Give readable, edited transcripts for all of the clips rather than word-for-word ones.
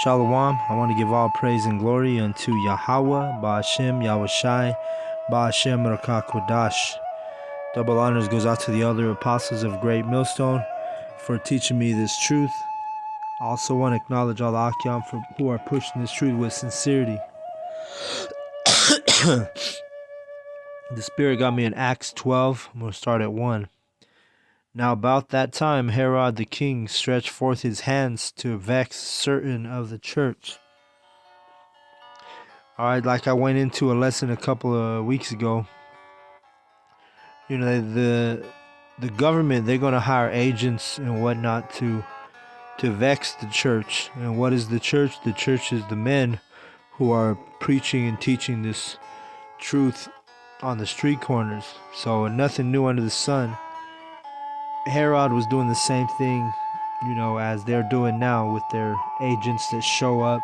Shalom. I want to give all praise and glory unto Yahweh, Ba'ashem, Yahushai, Ba'ashem, Rakah Kodash. Double honors goes out to the elder apostles of Great Millstone for teaching me this truth. I also want to acknowledge all the Akyam who are pushing this truth with sincerity. The Spirit got me in Acts 12. I'm going to start at 1. Now about that time Herod the king stretched forth his hands to vex certain of the church. Alright, like I went into a lesson a couple of weeks ago, you know, the government, they're going to hire agents and whatnot to vex the church. And what is the church? The church is the men who are preaching and teaching this truth on the street corners. So nothing new under the sun. Herod was doing the same thing, you know, as they're doing now with their agents that show up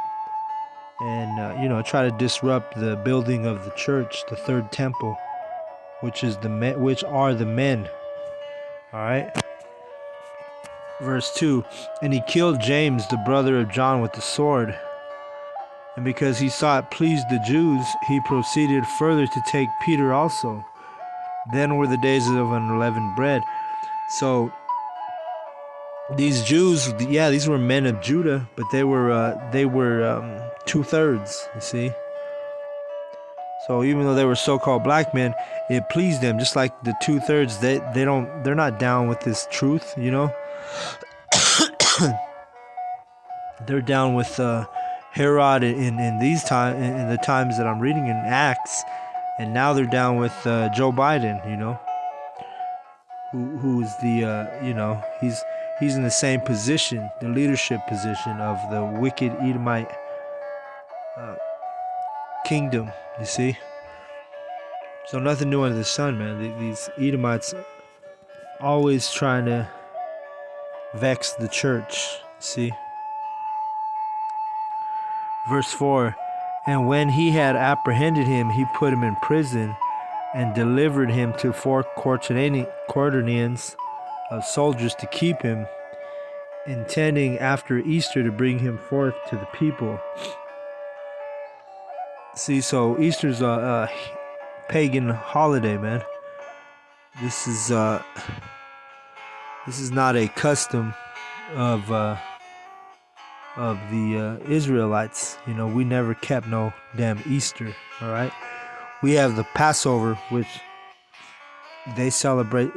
and, you know, try to disrupt the building of the church, the third temple, which are the men. All right. Verse 2, and he killed James, the brother of John, with the sword. And because he saw it pleased the Jews, he proceeded further to take Peter also. Then were the days of unleavened bread. So these Jews, yeah, these were men of Judah, but they were 2/3, you see. So even though they were so-called black men, it pleased them. Just like the 2/3, they're not down with this truth, you know. They're down with Herod in these times, in the times that I'm reading in Acts, and now they're down with Joe Biden, you know, who's the you know, he's in the same position, the leadership position of the wicked Edomite kingdom, you see. So nothing new under the sun, man. These Edomites always trying to vex the church, see. Verse 4, and when he had apprehended him, he put him in prison and delivered him to 4 quaternions of soldiers to keep him, intending after Easter to bring him forth to the people. See, so Easter's a pagan holiday, man. This is not a custom of the Israelites. You know, we never kept no damn Easter, all right? We have the Passover, which they celebrate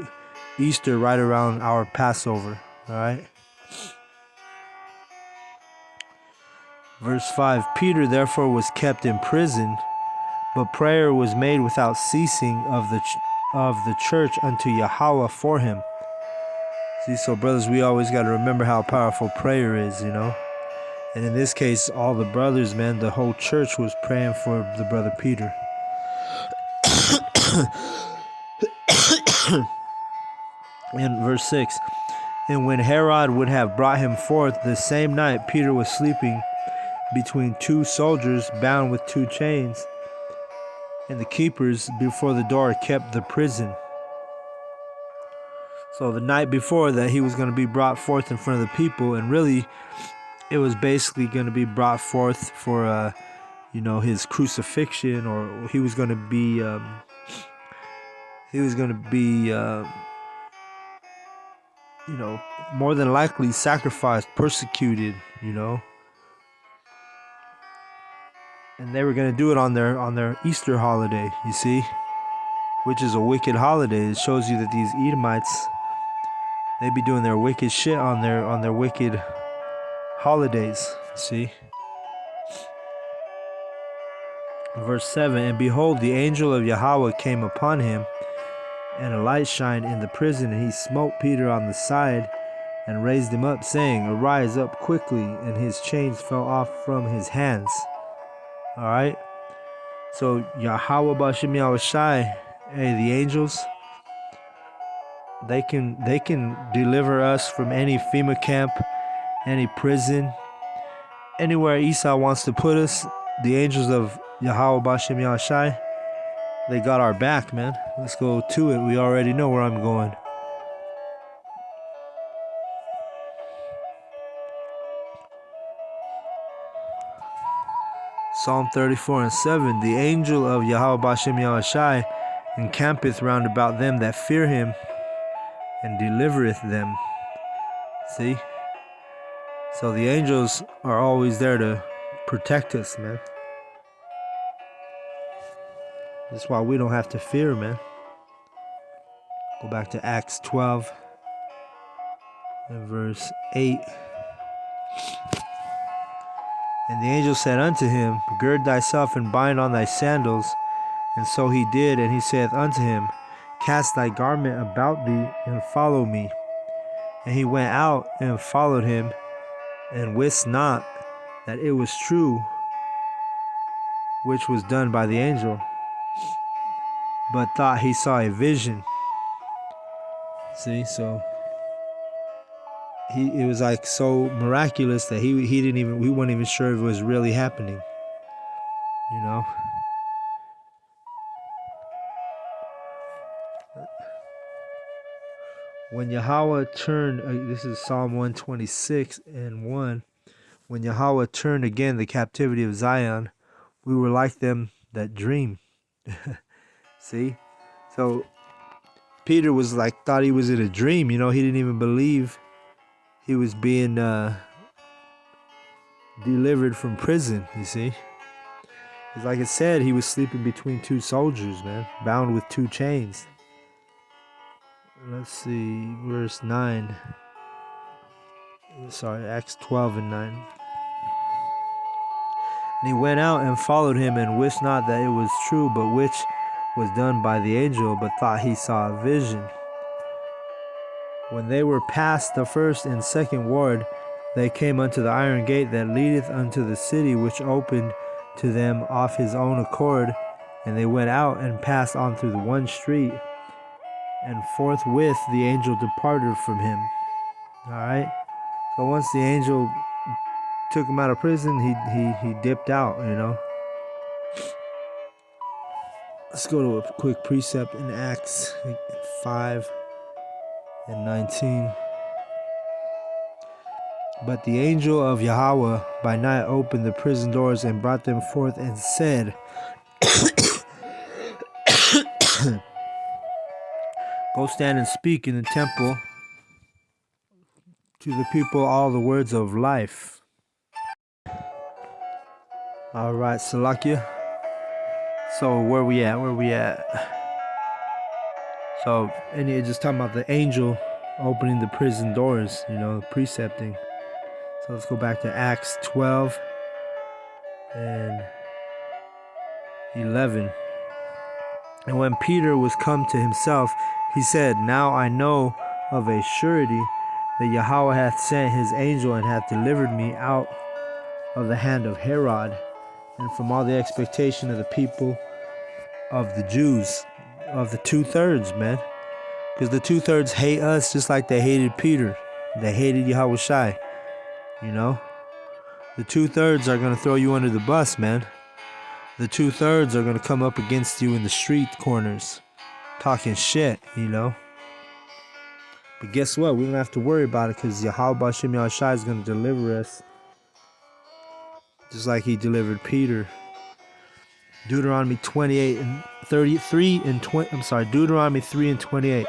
Easter right around our Passover, all right? Verse 5, Peter therefore was kept in prison, but prayer was made without ceasing of the church unto Yahweh for him. See, so brothers, we always got to remember how powerful prayer is, you know? And in this case, all the brothers, man, the whole church was praying for the brother Peter. In verse 6, and when Herod would have brought him forth the same night, Peter was sleeping between 2 soldiers bound with 2 chains, and the keepers before the door kept the prison. So the night before that, he was going to be brought forth in front of the people, and really it was basically going to be brought forth for you know, his crucifixion, or he was going to be you know, more than likely sacrificed, persecuted, you know. And they were going to do it on their Easter holiday, you see, which is a wicked holiday. It shows you that these Edomites, they be doing their wicked shit on their wicked holidays, see. Verse 7, and behold, the angel of Yahweh came upon him, and a light shined in the prison, and he smote Peter on the side and raised him up, saying, arise up quickly, and his chains fell off from his hands. All right. So Yahweh Ba'ashem Yahushai, hey, the angels, they can deliver us from any FEMA camp, any prison, anywhere Esau wants to put us. The angels of Yahweh Ba'ashem Yahushai, they got our back, man. Let's go to it. We already know where I'm going. Psalm 34:7. The angel of Yahweh Bashem Yahushai encampeth round about them that fear him and delivereth them. See? So the angels are always there to protect us, man. That's why we don't have to fear, man. Go back to Acts 12 and verse 8. And the angel said unto him, Gird thyself and bind on thy sandals. And so he did, and he saith unto him, Cast thy garment about thee, and follow me. And he went out and followed him, and wist not that it was true which was done by the angel, but thought he saw a vision. See, so it was like so miraculous that we weren't even sure if it was really happening. You know? When Yahweh turned, this is Psalm 126:1. When Yahweh turned again the captivity of Zion, we were like them that dream. See? So Peter was like, thought he was in a dream. You know, he didn't even believe he was being delivered from prison, you see? It's like it said, he was sleeping between two soldiers, man, bound with two chains. Let's see, verse 9. Sorry, Acts 12:9. And he went out and followed him, and wist not that it was true, but which was done by the angel, but thought he saw a vision. When they were past the first and second ward, they came unto the iron gate that leadeth unto the city, which opened to them of his own accord. And they went out and passed on through the one street, and forthwith the angel departed from him. Alright? So once the angel took him out of prison, he dipped out, you know. Let's go to a quick precept in Acts 5:19. But the angel of Yahweh by night opened the prison doors and brought them forth and said, Go stand and speak in the temple to the people all the words of life. Alright, Salakia. So where we at? So, and you're just talking about the angel opening the prison doors, you know, precepting. So let's go back to Acts 12:11. And when Peter was come to himself, he said, Now I know of a surety that Yahweh hath sent his angel and hath delivered me out of the hand of Herod, and from all the expectation of the people of the Jews, of the 2/3, man. Because the 2/3 hate us just like they hated Peter. They hated Yahushai. You know? The 2/3 are going to throw you under the bus, man. The 2/3 are going to come up against you in the street corners, talking shit, you know? But guess what? We don't have to worry about it, because Yahweh Bashem Yahushai is going to deliver us just like he delivered Peter. Deuteronomy 3:28.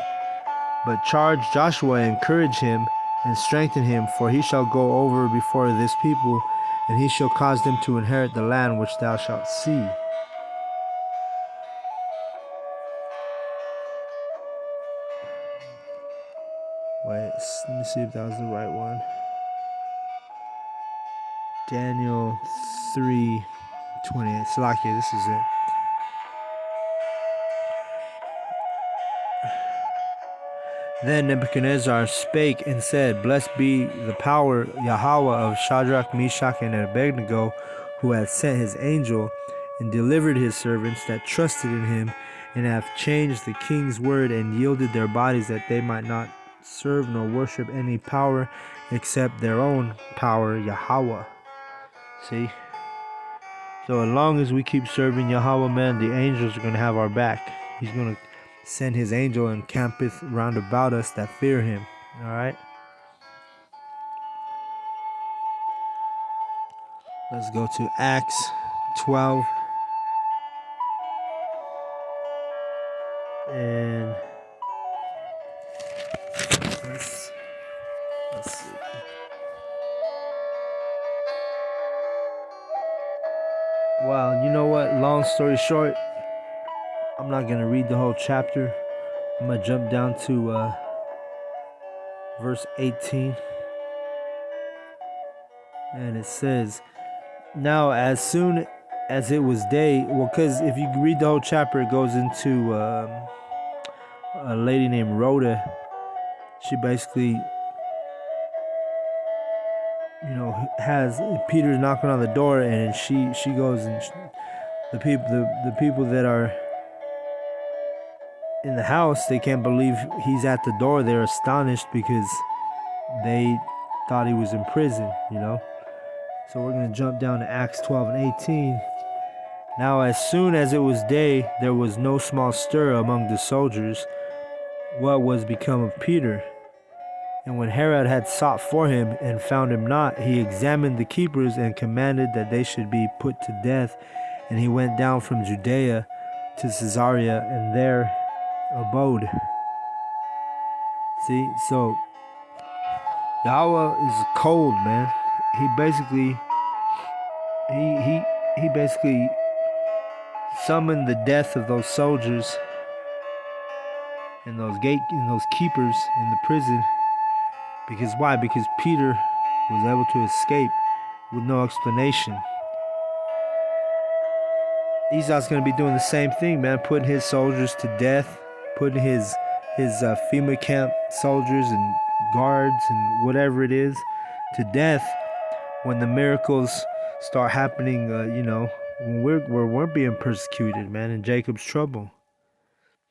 But charge Joshua and encourage him and strengthen him, for he shall go over before this people, and he shall cause them to inherit the land which thou shalt see. Wait, let me see if that was the right one. Daniel 3:28. Salakia, this is it. Then Nebuchadnezzar spake and said, Blessed be the power Yahweh of Shadrach, Meshach, and Abednego, who hath sent his angel and delivered his servants that trusted in him, and have changed the king's word and yielded their bodies, that they might not serve nor worship any power except their own power, Yahweh. See? So as long as we keep serving Yahweh, man, the angels are going to have our back. He's going to send his angel and campeth round about us that fear him. Alright? Let's go to Acts 12. And let's see. Well, you know what? Long story short, I'm not going to read the whole chapter. I'm going to jump down to verse 18. And it says, now as soon as it was day, well, because if you read the whole chapter, it goes into a lady named Rhoda. She basically, has Peter's knocking on the door, and she goes and the people that are in the house, they can't believe he's at the door. They're astonished because they thought he was in prison. So we're gonna jump down to Acts 12 and 18. Now as soon as it was day, there was no small stir among the soldiers what was become of Peter. And when Herod had sought for him and found him not, he examined the keepers and commanded that they should be put to death. And he went down from Judea to Caesarea and there abode. See, so Yahweh is cold, man. He basically he basically summoned the death of those soldiers and those keepers in the prison. Because why? Because Peter was able to escape with no explanation. Esau's going to be doing the same thing, man, putting his soldiers to death, putting his FEMA camp soldiers and guards and whatever it is to death when the miracles start happening, when we're being persecuted, man, in Jacob's trouble.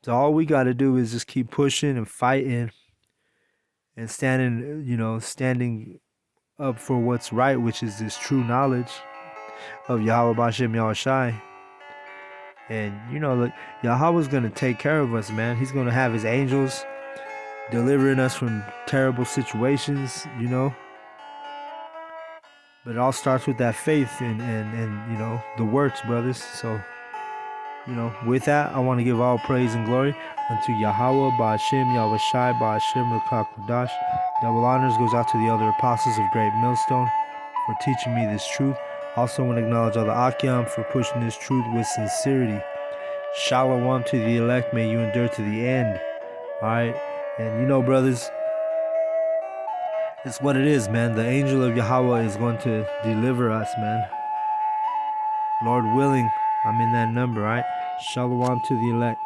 So all we got to do is just keep pushing and fighting and standing up for what's right, which is this true knowledge of Yahweh B'Shem Yahushai. And look, Yahweh's gonna take care of us, man. He's gonna have his angels delivering us from terrible situations, But it all starts with that faith and the works, brothers. So, with that, I want to give all praise and glory unto Yahweh Ba'Shem Yahushai Ba'Shem Rakakodash. Double honors goes out to the other apostles of Great Millstone for teaching me this truth. Also want to acknowledge all the Akyam for pushing this truth with sincerity. Shalom to the elect, may you endure to the end. Alright, and brothers, it's what it is, man. The angel of Yahweh is going to deliver us, man. Lord willing, I'm in that number, alright? Shalom to the elect.